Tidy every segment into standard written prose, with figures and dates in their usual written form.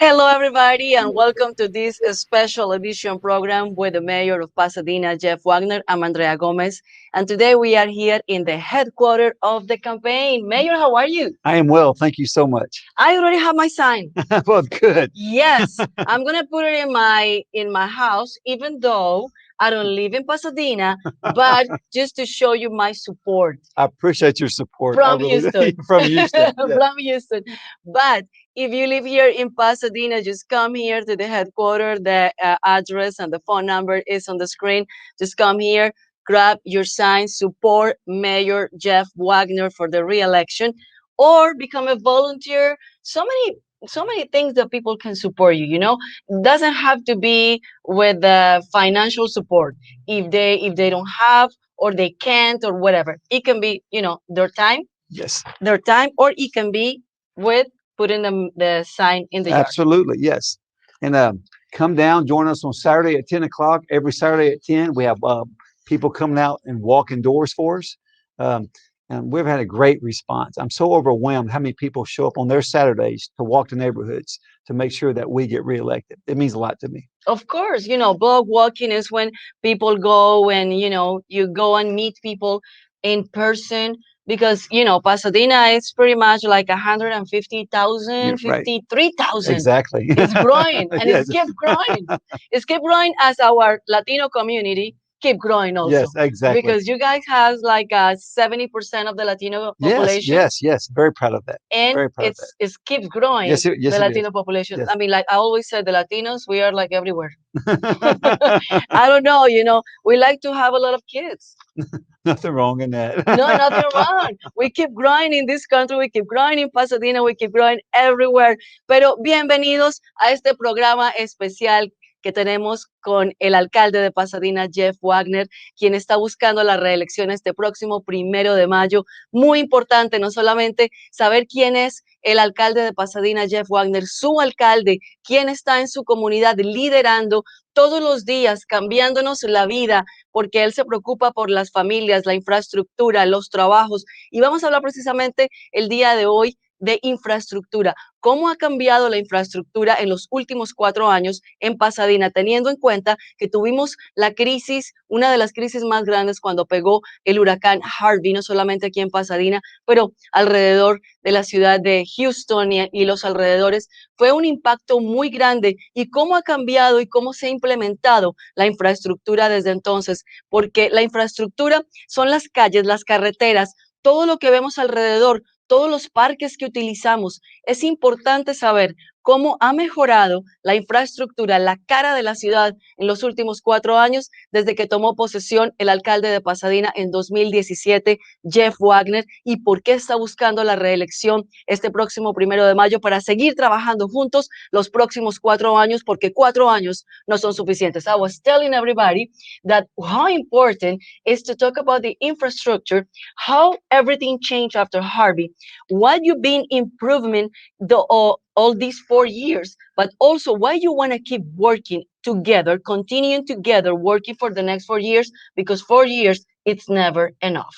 Hello, everybody, and welcome to this special edition program with the Mayor of Pasadena, Jeff Wagner. I'm Andrea Gómez, and today we are here in the headquarters of the campaign. Mayor, how are you? I am well. Thank you so much. I already have my sign. Well, good. Yes, I'm gonna put it in my house, even though I don't live in Pasadena, but just to show you my support I appreciate your support. I from really do. Houston. From Houston. Yeah. From Houston. But if you live here in Pasadena, just come here to the headquarters. The address and the phone number is on the screen. Just come here, grab your sign, support Mayor Jeff Wagner for the re-election, or become a volunteer. So many things that people can support you. Doesn't have to be with the financial support. If they don't have or they can't or whatever, it can be their time, Yes. or it can be with putting the sign in the yard. Absolutely. Yes. And come down, join us on Saturday at 10 o'clock. Every Saturday at 10, we have people coming out and walking doors for us. Um, and we've had a great response. I'm so overwhelmed how many people show up on their Saturdays to walk the neighborhoods to make sure that we get reelected. It means a lot to me. Of course, block walking is when people go and you go and meet people in person, because Pasadena is pretty much like 150,000, Right. 53,000. Exactly. It's growing, and Yes. it's kept growing. It's kept growing as our Latino community keep growing also. Yes, exactly. Because you guys have like 70% of the Latino Yes, population, yes. Very proud of that. and Very proud of that. it keeps growing. Yes, yes, The it is. Latino population. Yes. I mean, like I always said, the Latinos, we are like everywhere. I don't know, we like to have a lot of kids. Nothing wrong in that. No, nothing wrong. We keep growing in this country, we keep growing in Pasadena, we keep growing everywhere. Pero bienvenidos a este programa especial que tenemos con el alcalde de Pasadena, Jeff Wagner, quien está buscando la reelección este próximo 1 de mayo. Muy importante, no solamente saber quién es el alcalde de Pasadena, Jeff Wagner, su alcalde, quién está en su comunidad liderando todos los días, cambiándonos la vida, porque él se preocupa por las familias, la infraestructura, los trabajos. Y vamos a hablar precisamente el día de hoy de infraestructura. ¿Cómo ha cambiado la infraestructura en los últimos 4 años en Pasadena, teniendo en cuenta que tuvimos la crisis, una de las crisis más grandes cuando pegó el huracán Harvey, no solamente aquí en Pasadena, pero alrededor de la ciudad de Houston y los alrededores? Fue un impacto muy grande. ¿Y cómo ha cambiado y cómo se ha implementado la infraestructura desde entonces? Porque la infraestructura son las calles, las carreteras, todo lo que vemos alrededor, todos los parques que utilizamos. Es importante saber cómo ha mejorado la infraestructura, la cara de la ciudad en los últimos 4 años, desde que tomó posesión el alcalde de Pasadena en 2017, Jeff Wagner, y por qué está buscando la reelección este próximo 1 de mayo para seguir trabajando juntos los próximos 4 años, porque 4 años no son suficientes. I was telling everybody that how important is to talk about the infrastructure, how everything changed after Harvey, what you've been improving all these 4 years, but also why you want to keep working together, continuing together, working for the next 4 years, because 4 years, it's never enough.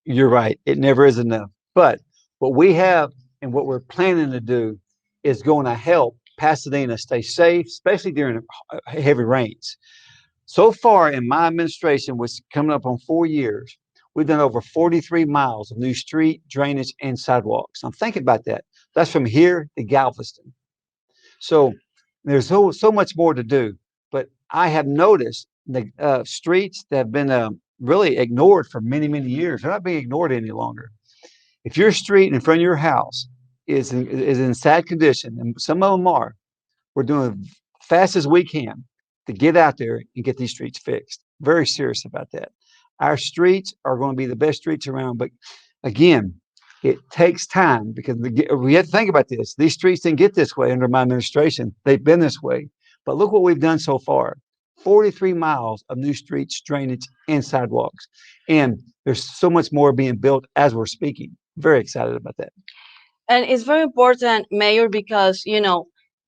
You're right. It never is enough. But what we have and what we're planning to do is going to help Pasadena stay safe, especially during heavy rains. So far in my administration, which is coming up on 4 years, we've done over 43 miles of new street, drainage, and sidewalks. I'm thinking about that. That's from here to Galveston. So there's so much more to do. But I have noticed the streets that have been really ignored for many, many years. They're not being ignored any longer. If your street in front of your house is in sad condition, and some of them are, we're doing as fast as we can to get out there and get these streets fixed. Very serious about that. Our streets are going to be the best streets around, but again, it takes time because we have to think about this. These streets didn't get this way under my administration. They've been this way. But look what we've done so far. 43 miles of new streets, drainage, and sidewalks. And there's so much more being built as we're speaking. Very excited about that. And it's very important, Mayor, because,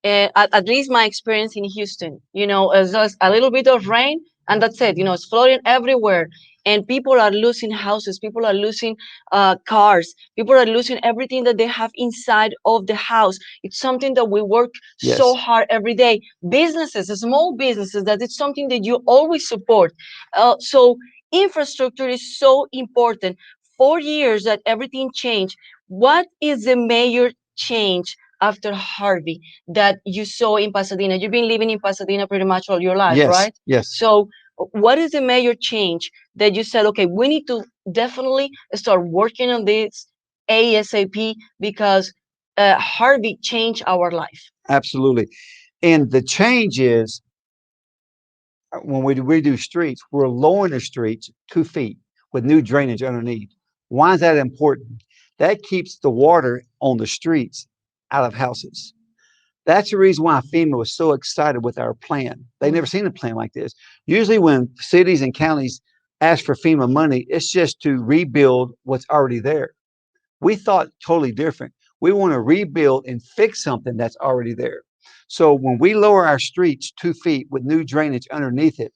at least my experience in Houston, it's just a little bit of rain and that's it. It's flooding everywhere. and people are losing houses, people are losing cars, people are losing everything that they have inside of the house. It's something that we work so Yes. hard every day. Businesses, small businesses, that it's something that you always support. So infrastructure is so important. 4 years that everything changed. What is the major change after Harvey that you saw in Pasadena? You've been living in Pasadena pretty much all your life, Yes. right? Yes. So what is the major change that you said, okay, we need to definitely start working on this ASAP because Harvey changed our life? Absolutely. And the change is when we redo streets, we're lowering the streets 2 feet with new drainage underneath. Why is that important? That keeps the water on the streets out of houses. That's the reason why FEMA was so excited with our plan. They never seen a plan like this. Usually, when cities and counties ask for FEMA money, it's just to rebuild what's already there. We thought totally different. We want to rebuild and fix something that's already there. So when we lower our streets 2 feet with new drainage underneath it,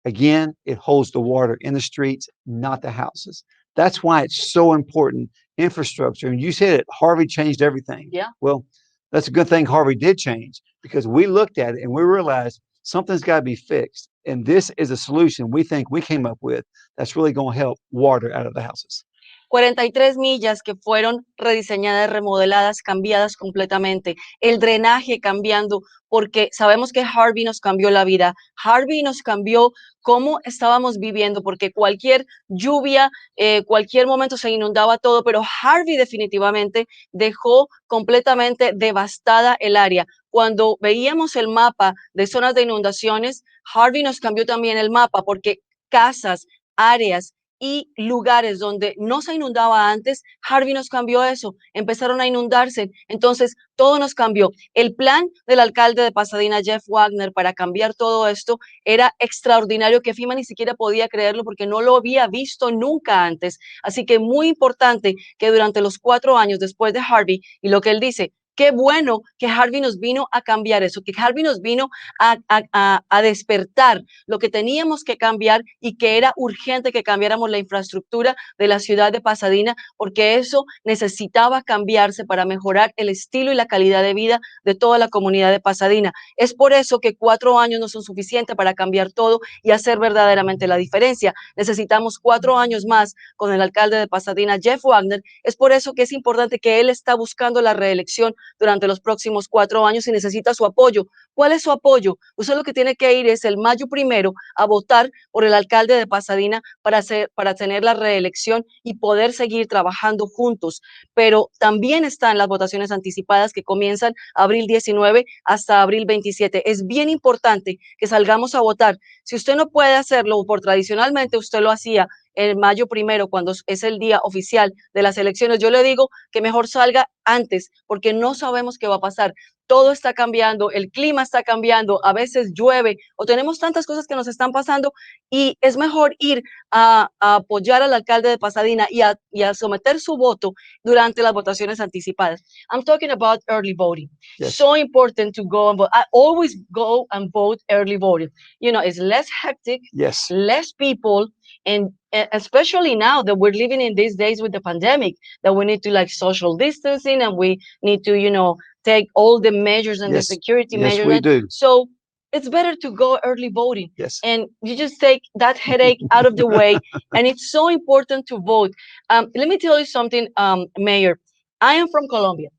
again, it holds the water in the streets, not the houses. That's why it's so important infrastructure. And you said it, Harvey changed everything. Yeah. Well, that's a good thing Harvey did change because we looked at it and we realized something's got to be fixed. And this is a solution we think we came up with that's really going to help water out of the houses. 43 millas que fueron rediseñadas, remodeladas, cambiadas completamente, el drenaje cambiando, porque sabemos que Harvey nos cambió la vida, Harvey nos cambió cómo estábamos viviendo, porque cualquier lluvia, cualquier momento se inundaba todo, pero Harvey definitivamente dejó completamente devastada el área. Cuando veíamos el mapa de zonas de inundaciones, Harvey nos cambió también el mapa, porque casas, áreas y lugares donde no se inundaba antes, Harvey nos cambió eso, empezaron a inundarse, entonces todo nos cambió. El plan del alcalde de Pasadena, Jeff Wagner, para cambiar todo esto era extraordinario, que FEMA ni siquiera podía creerlo porque no lo había visto nunca antes. Así que muy importante que durante los 4 años después de Harvey, y lo que él dice, qué bueno que Harvey nos vino a cambiar eso, que Harvey nos vino a despertar lo que teníamos que cambiar y que era urgente que cambiáramos la infraestructura de la ciudad de Pasadena, porque eso necesitaba cambiarse para mejorar el estilo y la calidad de vida de toda la comunidad de Pasadena. Es por eso que 4 años no son suficientes para cambiar todo y hacer verdaderamente la diferencia. Necesitamos 4 años más con el alcalde de Pasadena, Jeff Wagner. Es por eso que es importante que él está buscando la reelección durante los próximos 4 años y necesita su apoyo. ¿Cuál es su apoyo? Usted lo que tiene que ir es el mayo 1 a votar por el alcalde de Pasadena para tener la reelección y poder seguir trabajando juntos. Pero también están las votaciones anticipadas que comienzan abril 19 hasta abril 27. Es bien importante que salgamos a votar. Si usted no puede hacerlo, por tradicionalmente usted lo hacía el mayo 1, cuando es el día oficial de las elecciones, yo le digo que mejor salga antes, porque no sabemos qué va a pasar. Todo está cambiando, el clima está cambiando, a veces llueve o tenemos tantas cosas que nos están pasando y es mejor ir a apoyar al alcalde de Pasadena y a someter su voto durante las votaciones anticipadas. I'm talking about early voting. Yes. So important to go and vote. I always go and vote early voting. You know, it's less hectic, Yes. less people, and especially now that we're living in these days with the pandemic, that we need to like social distancing and we need to, you know, take all the measures and the Yes. security Yes, measures. we do. So it's better to go early voting. Yes. And you just take that headache out of the way. And it's so important to vote. Let me tell you something, Mayor. I am from Colombia.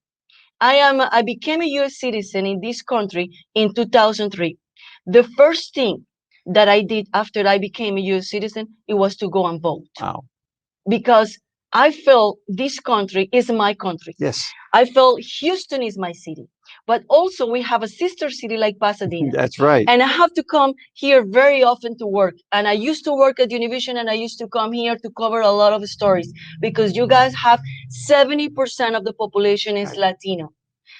I became a US citizen in this country in 2003. The first thing that I did after I became a US citizen, it was to go and vote. Wow. Because I felt this country is my country. Yes. I felt Houston is my city, but also we have a sister city like Pasadena. That's right. And I have to come here very often to work. And I used to work at Univision and I used to come here to cover a lot of stories because you guys have 70% of the population is Latino.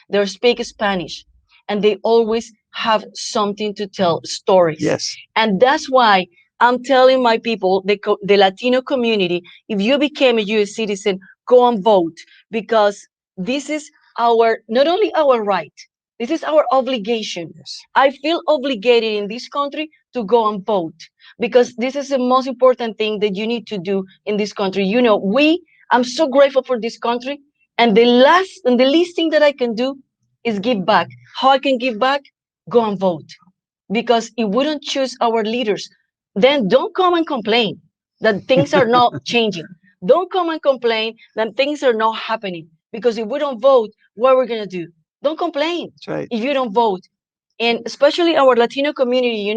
They speak Spanish and they always have something to tell, stories. Yes. And that's why I'm telling my people, the Latino community, if you became a US citizen, go and vote because this is our, not only our right, This is our obligation. Yes. I feel obligated in this country to go and vote because this is the most important thing that you need to do in this country. I'm so grateful for this country. And the least thing that I can do is give back. How I can give back? Go and vote. Because if we don't choose our leaders, then don't come and complain that things are not changing. Don't come and complain that things are not happening. Because if we don't vote, what are we going to do? Don't complain That's right. if you don't vote. And especially our Latino community,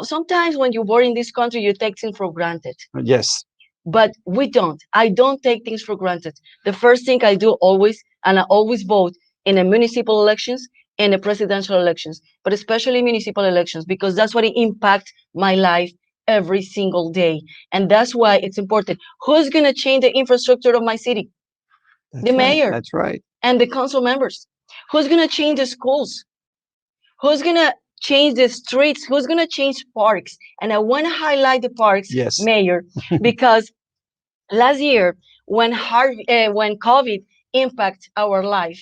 sometimes when you're born in this country, you take things for granted. Yes. But we don't. I don't take things for granted. The first thing I do always, and I always vote in the municipal elections and the presidential elections, but especially municipal elections, because that's what it impact my life every single day. And that's why it's important. Who's going to change the infrastructure of my city? The That's right. mayor That's right. and the council members. Who's going to change the schools? Who's going to change the streets? Who's going to change parks? And I want to highlight the parks, Yes. mayor, because last year when COVID impact our life,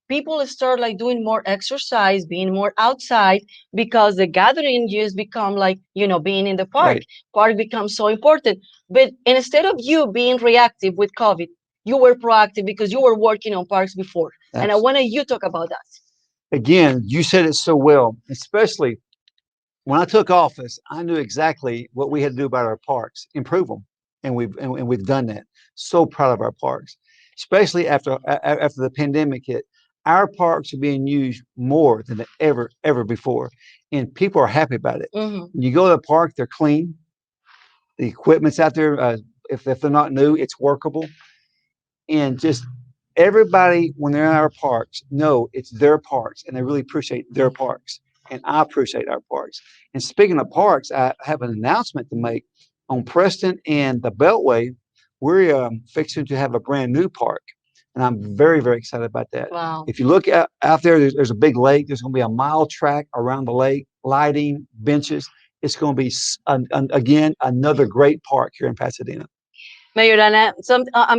people start like doing more exercise, being more outside because the gathering just become like being in the park. Right. Park becomes so important. But instead of you being reactive with COVID, you were proactive because you were working on parks before. And I want you talk about that. Again, you said it so well, especially when I took office, I knew exactly what we had to do about our parks, improve them, and we've done that. So proud of our parks, especially after the pandemic hit. Our parks are being used more than ever before, and people are happy about it. Mhm. When you go to the park, they're clean. The equipment's out there. If they're not new, it's workable, and just everybody when they're in our parks know it's their parks and they really appreciate their parks, and I appreciate our parks. And speaking of parks, I have an announcement to make. On Preston and the Beltway, we're fixing to have a brand new park, and I'm very excited about that. Wow. If you look out there, there's a big lake. There's going to be a mile track around the lake, lighting, benches. It's going to be again another great park here in Pasadena. Mayorana, I'm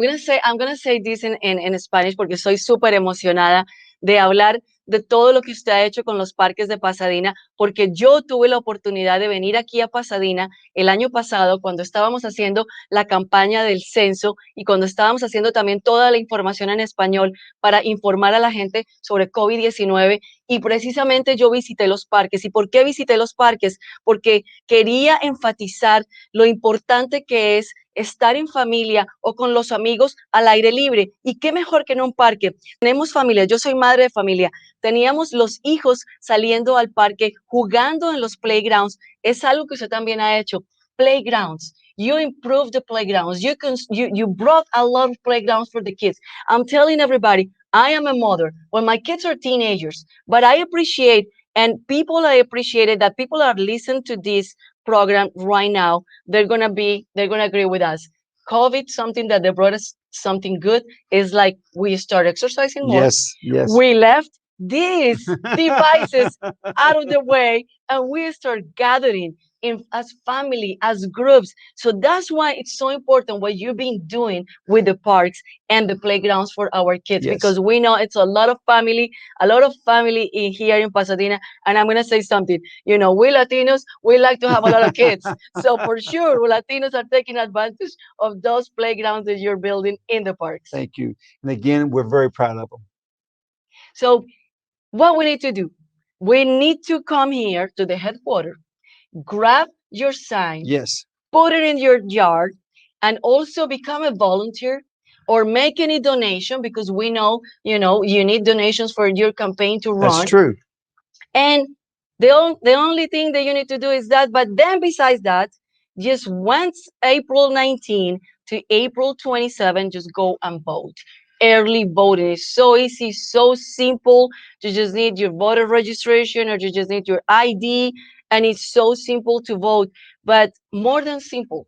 gonna say this en Spanish porque soy súper emocionada de hablar de todo lo que usted ha hecho con los parques de Pasadena, porque yo tuve la oportunidad de venir aquí a Pasadena el año pasado cuando estábamos haciendo la campaña del censo y cuando estábamos haciendo también toda la información en español para informar a la gente sobre COVID-19 y precisamente yo visité los parques. ¿Y por qué visité los parques? Porque quería enfatizar lo importante que es estar en familia o con los amigos al aire libre. Y qué mejor que en un parque. Tenemos familia, yo soy madre de familia. Teníamos los hijos saliendo al parque, jugando en los playgrounds. Es algo que usted también ha hecho. Playgrounds. You improved the playgrounds. You brought a lot of playgrounds for the kids. I'm telling everybody, I am a mother when my kids are teenagers, but I appreciate I appreciated that people are listening to this program right now. They're gonna agree with us. COVID, something that they brought us something good is like we start exercising more. Yes, yes. We left these devices out of the way and we start gathering in as family, as groups. So that's why it's so important what you've been doing with the parks and the playgrounds for our kids, Yes. because we know it's a lot of family in here in Pasadena. And I'm gonna say something. We Latinos, we like to have a lot of kids. So for sure, Latinos are taking advantage of those playgrounds that you're building in the parks. Thank you. And again, we're very proud of them. So what we need to do, we need to come here to the headquarters, grab your sign, Yes. put it in your yard, and also become a volunteer or make any donation because we know, you need donations for your campaign to That's run. true. And the only thing that you need to do is that. But then besides that, just once April 19 to April 27, just go and vote. Early voting is so easy, so simple. You just need your voter registration or you just need your ID, and it's so simple to vote. But more than simple,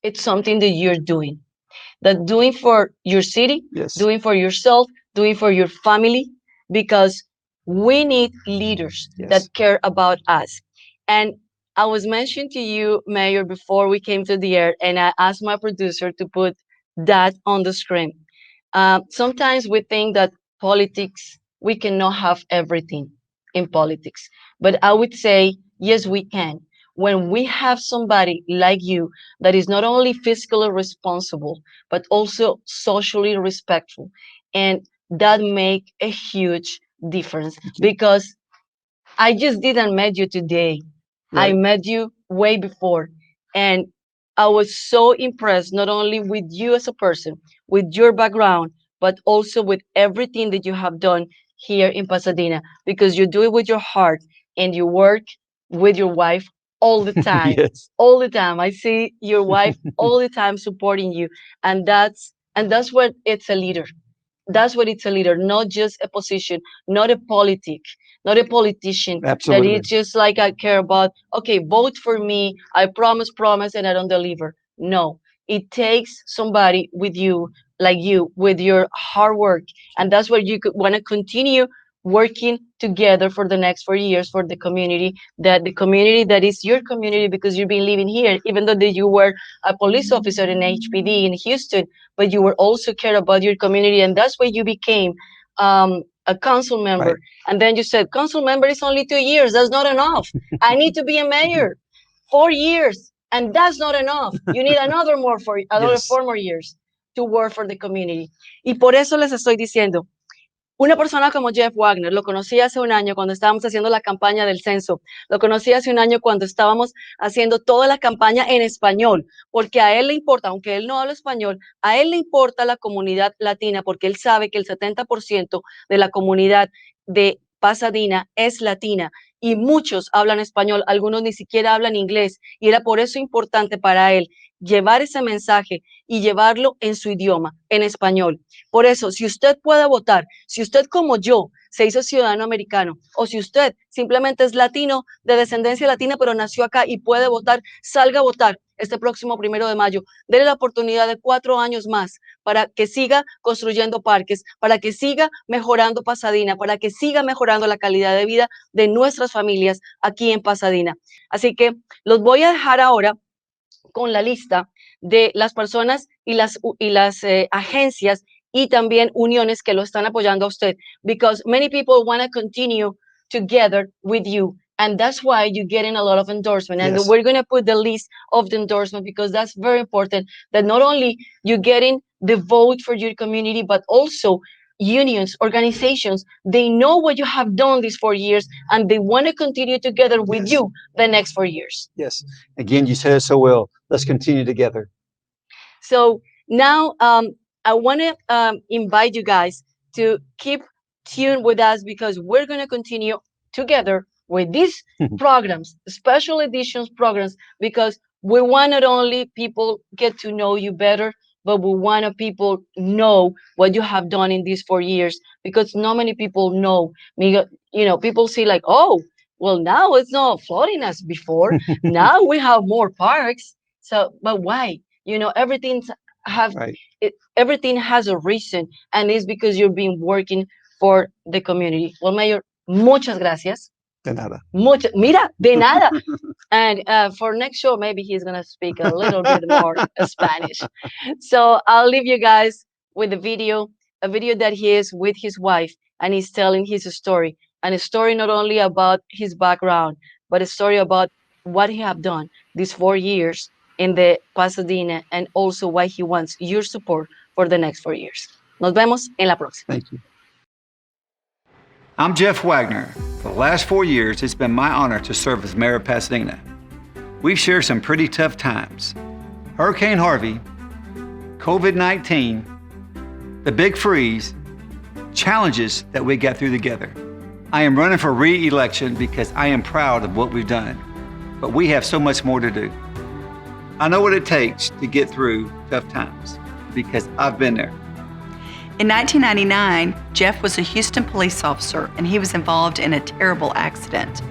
it's something that you're doing. That doing for your city, Yes. doing for yourself, doing for your family, because we need leaders that Yes. care about us. And I was mentioning to you, Mayor, before we came to the air, and I asked my producer to put that on the screen. Sometimes we think that politics, we cannot have everything. in politics. But I would say, yes, we can. When we have somebody like you that is not only fiscally responsible, but also socially respectful. And that make a huge difference because I just didn't met you today. I Right. met you way before. And I was so impressed not only with you as a person, with your background, but also with everything that you have done here in Pasadena because you do it with your heart and you work with your wife all the time. Yes. All the time. I see your wife all the time supporting you. And that's what it's a leader. That's what it's a leader, not just a position, not a politic, not a politician that Absolutely. is just like I care about, okay, vote for me, I promise, and I don't deliver. No, it takes somebody with you, like you, with your hard work. And that's where you could want to continue working together for the next 4 years for the community that is your community because you've been living here, even though that you were a police officer in HPD in Houston, but you were also care about your community, and that's why you became a council member. Right. And then you said, council member is only 2 years. That's not enough. I need to be a mayor. 4 years, and that's not enough. You need another Yes. 4 more years to work for the community. Y por eso les estoy diciendo, una persona como Jeff Wagner, lo conocí hace un año cuando estábamos haciendo la campaña del censo, lo conocí hace un año cuando estábamos haciendo toda la campaña en español, porque a él le importa, aunque él no habla español, a él le importa la comunidad latina, porque él sabe que el 70% de la comunidad de Pasadena es latina y muchos hablan español, algunos ni siquiera hablan inglés, y era por eso importante para él llevar ese mensaje y llevarlo en su idioma, en español. Por eso, si usted puede votar, si usted como yo se hizo ciudadano americano, o si usted simplemente es latino, de descendencia latina, pero nació acá y puede votar, salga a votar este próximo 1 de mayo. Dele la oportunidad de 4 años más para que siga construyendo parques, para que siga mejorando Pasadena, para que siga mejorando la calidad de vida de nuestras familias aquí en Pasadena. Así que los voy a dejar ahora con la lista de las personas y las agencias y también uniones que lo están apoyando a usted, because many people want to continue together with you. And that's why you're getting a lot of endorsement. And Yes. we're going to put the list of the endorsement because that's very important that not only you're getting the vote for your community, but also unions, organizations, they know what you have done these 4 years and they want to continue together with Yes. you the next 4 years. Yes. Again, you said it so well. Let's continue together. So now I want to invite you guys to keep tuned with us because we're going to continue together with these programs, special editions programs, because we want not only people get to know you better, but we want to people know what you have done in these 4 years because not many people know. People see like, oh, well, now it's not flooding as before. Now we have more parks. So, but why? Everything's have Right. everything has a reason, and it's because you've been working for the community. Well, Mayor, muchas gracias. De nada. Mira, de nada. And for next show, maybe he's gonna speak a little bit more Spanish. So I'll leave you guys with a video that he is with his wife, and he's telling his story, and a story not only about his background, but a story about what he have done these 4 years in the Pasadena, and also why he wants your support for the next 4 years. Nos vemos en la próxima. Thank you. I'm Jeff Wagner. For the last 4 years, it's been my honor to serve as mayor of Pasadena. We've shared some pretty tough times. Hurricane Harvey, COVID-19, the big freeze, challenges that we got through together. I am running for re-election because I am proud of what we've done, but we have so much more to do. I know what it takes to get through tough times because I've been there. In 1999, Jeff was a Houston police officer and he was involved in a terrible accident.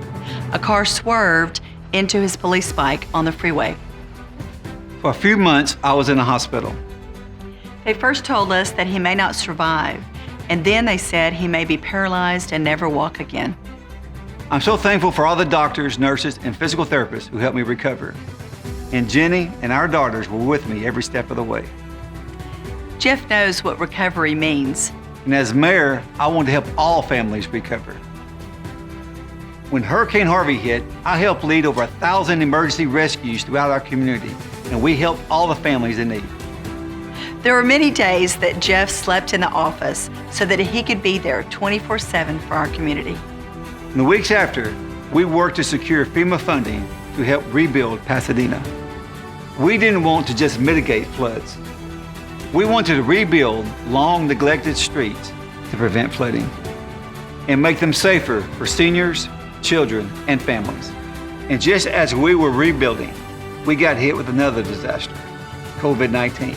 A car swerved into his police bike on the freeway. For a few months, I was in a hospital. They first told us that he may not survive, and then they said he may be paralyzed and never walk again. I'm so thankful for all the doctors, nurses, and physical therapists who helped me recover. And Jenny and our daughters were with me every step of the way. Jeff knows what recovery means. And as mayor, I want to help all families recover. When Hurricane Harvey hit, I helped lead over 1,000 emergency rescues throughout our community, and we helped all the families in need. There were many days that Jeff slept in the office so that he could be there 24/7 for our community. In the weeks after, we worked to secure FEMA funding to help rebuild Pasadena. We didn't want to just mitigate floods. We wanted to rebuild long neglected streets to prevent flooding and make them safer for seniors, children, and families. And just as we were rebuilding, we got hit with another disaster, COVID-19.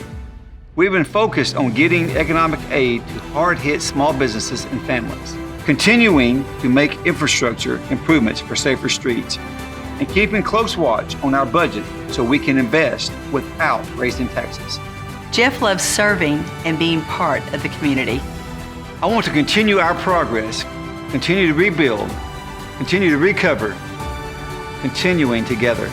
We've been focused on getting economic aid to hard-hit small businesses and families, continuing to make infrastructure improvements for safer streets, and keeping close watch on our budget so we can invest without raising taxes. Jeff loves serving and being part of the community. I want to continue our progress, continue to rebuild, continue to recover, continuing together.